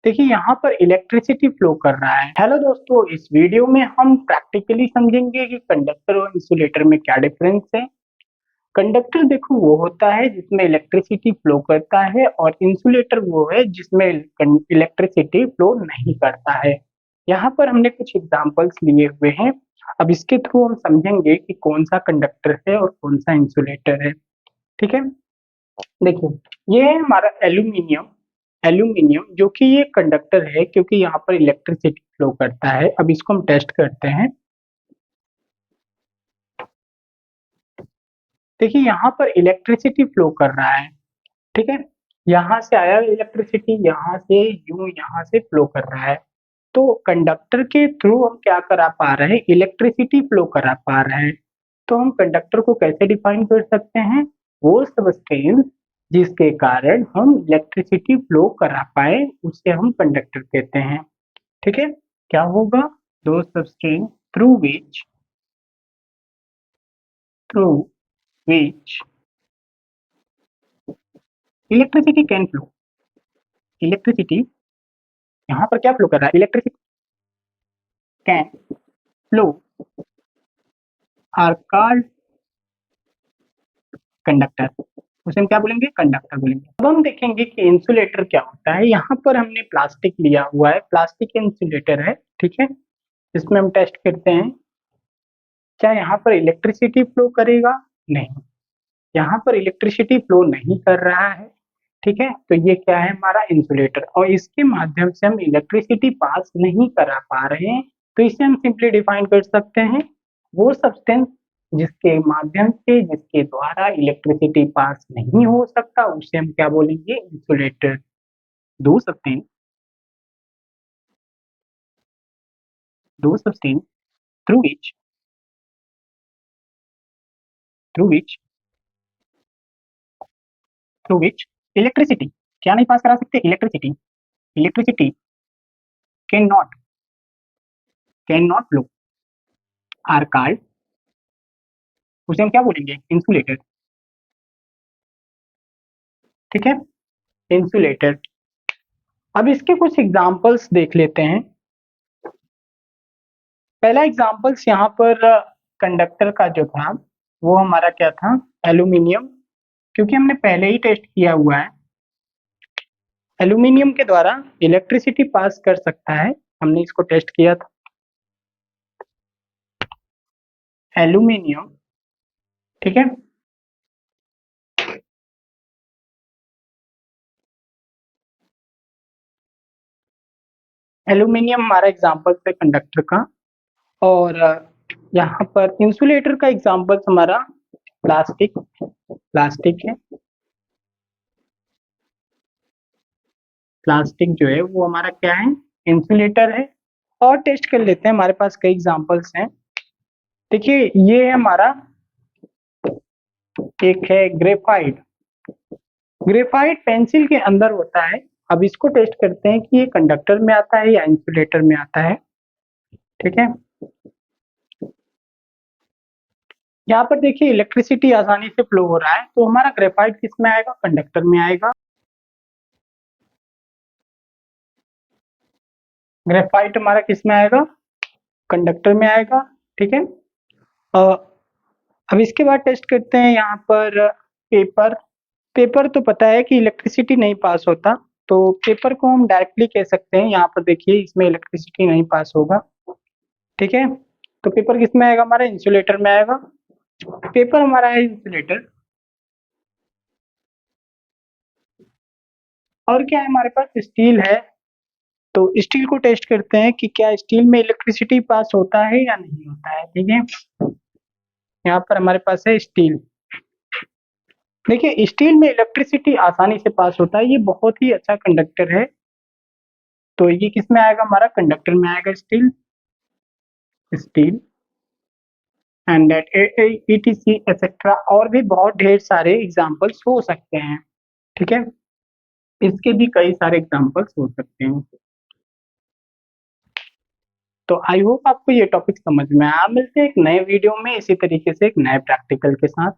देखिए यहाँ पर इलेक्ट्रिसिटी फ्लो कर रहा है। हेलो दोस्तों, इस वीडियो में हम प्रैक्टिकली समझेंगे कि कंडक्टर और इंसुलेटर में क्या डिफरेंस है। कंडक्टर देखो वो होता है जिसमें इलेक्ट्रिसिटी फ्लो करता है और इंसुलेटर वो है जिसमें इलेक्ट्रिसिटी फ्लो नहीं करता है। यहाँ पर हमने कुछ एग्जांपल्स लिए हुए हैं। अब इसके थ्रू हम समझेंगे कि कौन सा कंडक्टर है और कौन सा इंसुलेटर है। ठीक है, देखिए ये है हमारा एल्यूमिनियम। एल्यूमिनियम जो कि ये कंडक्टर है क्योंकि यहाँ पर इलेक्ट्रिसिटी फ्लो करता है। अब इसको हम टेस्ट करते हैं। देखिए यहाँ पर इलेक्ट्रिसिटी फ्लो कर रहा है। ठीक है, यहाँ से आया इलेक्ट्रिसिटी, यहाँ से यूं यहाँ से फ्लो कर रहा है। तो कंडक्टर के थ्रू हम क्या करा पा रहे हैं, इलेक्ट्रिसिटी फ्लो करा पा रहे हैं। तो हम कंडक्टर को कैसे डिफाइन कर सकते हैं, वो सबस्टेंस जिसके कारण हम इलेक्ट्रिसिटी फ्लो करा पाए उसे हम कंडक्टर कहते हैं। ठीक है, क्या होगा, those substances through which electricity can flow. Electricity यहाँ पर क्या फ्लो कर रहा है, electricity can flow are called conductor. उसे हम क्या बोलेंगे, कंडक्टर बोलेंगे। अब हम देखेंगे कि इंसुलेटर क्या होता है। यहाँ पर हमने प्लास्टिक लिया हुआ है, प्लास्टिक इंसुलेटर है। ठीक है, इसमें हम टेस्ट करते हैं क्या यहाँ पर इलेक्ट्रिसिटी फ्लो करेगा, नहीं, यहाँ पर इलेक्ट्रिसिटी फ्लो नहीं कर रहा है। ठीक है, तो ये क्या है, हमारा इंसुलेटर, और इसके माध्यम से हम इलेक्ट्रिसिटी पास नहीं करा पा रहे हैं। तो इसे हम सिंपली डिफाइन कर सकते हैं, वो सब्सटेंस जिसके माध्यम से, जिसके द्वारा इलेक्ट्रिसिटी पास नहीं हो सकता उसे हम क्या बोलेंगे, insulator. Those substances those substances through which through which through which electricity क्या नहीं पास करा सकते, electricity. Electricity can not flow are called, उसे हम क्या बोलेंगे, इंसुलेटर। ठीक है, इंसुलेटर। अब इसके कुछ एग्जांपल्स देख लेते हैं। पहला एग्जांपल्स यहाँ पर कंडक्टर का जो था वो हमारा क्या था, एल्यूमिनियम, क्योंकि हमने पहले ही टेस्ट किया हुआ है। एल्यूमिनियम के द्वारा इलेक्ट्रिसिटी पास कर सकता है, हमने इसको टेस्ट किया था। एल्यूमिनियम, ठीक है, एल्यूमिनियम हमारा एग्जांपल है कंडक्टर का। और यहाँ पर इंसुलेटर का एग्जांपल हमारा प्लास्टिक प्लास्टिक है। प्लास्टिक जो है वो हमारा क्या है, इंसुलेटर है। और टेस्ट कर लेते हैं, हमारे पास कई एग्जांपल्स हैं। देखिए ये है हमारा, एक है ग्रेफाइट। ग्रेफाइट पेंसिल के अंदर होता है। अब इसको टेस्ट करते हैं कि ये कंडक्टर में आता है या इंसुलेटर में आता है। ठीक है, यहाँ पर देखिए इलेक्ट्रिसिटी आसानी से फ्लो हो रहा है, तो हमारा ग्रेफाइट किस में आएगा, कंडक्टर में आएगा। ग्रेफाइट हमारा किस में आएगा, कंडक्टर में आएगा। ठीक है, अब इसके बाद टेस्ट करते हैं यहाँ पर पेपर। पेपर तो पता है कि इलेक्ट्रिसिटी नहीं पास होता, तो पेपर को हम डायरेक्टली कह सकते हैं। यहाँ पर देखिए इसमें इलेक्ट्रिसिटी नहीं पास होगा। ठीक है, तो पेपर किस में आएगा, हमारा इंसुलेटर में आएगा। पेपर हमारा है इंसुलेटर। और क्या है, हमारे पास स्टील है। तो स्टील को टेस्ट करते हैं कि क्या स्टील में इलेक्ट्रिसिटी पास होता है या नहीं होता है। ठीक है, यहाँ पर हमारे पास है स्टील। देखिए स्टील में इलेक्ट्रिसिटी आसानी से पास होता है, ये बहुत ही अच्छा कंडक्टर है। तो ये किस में आएगा, हमारा कंडक्टर में आएगा, steel. Steel and that etc etcetera, और भी बहुत ढेर सारे एग्जांपल्स हो सकते हैं। ठीक है, इसके भी कई सारे एग्जांपल्स हो सकते हैं। तो आई होप आपको ये टॉपिक समझ में आया। मिलते हैं एक नए वीडियो में इसी तरीके से एक नए प्रैक्टिकल के साथ।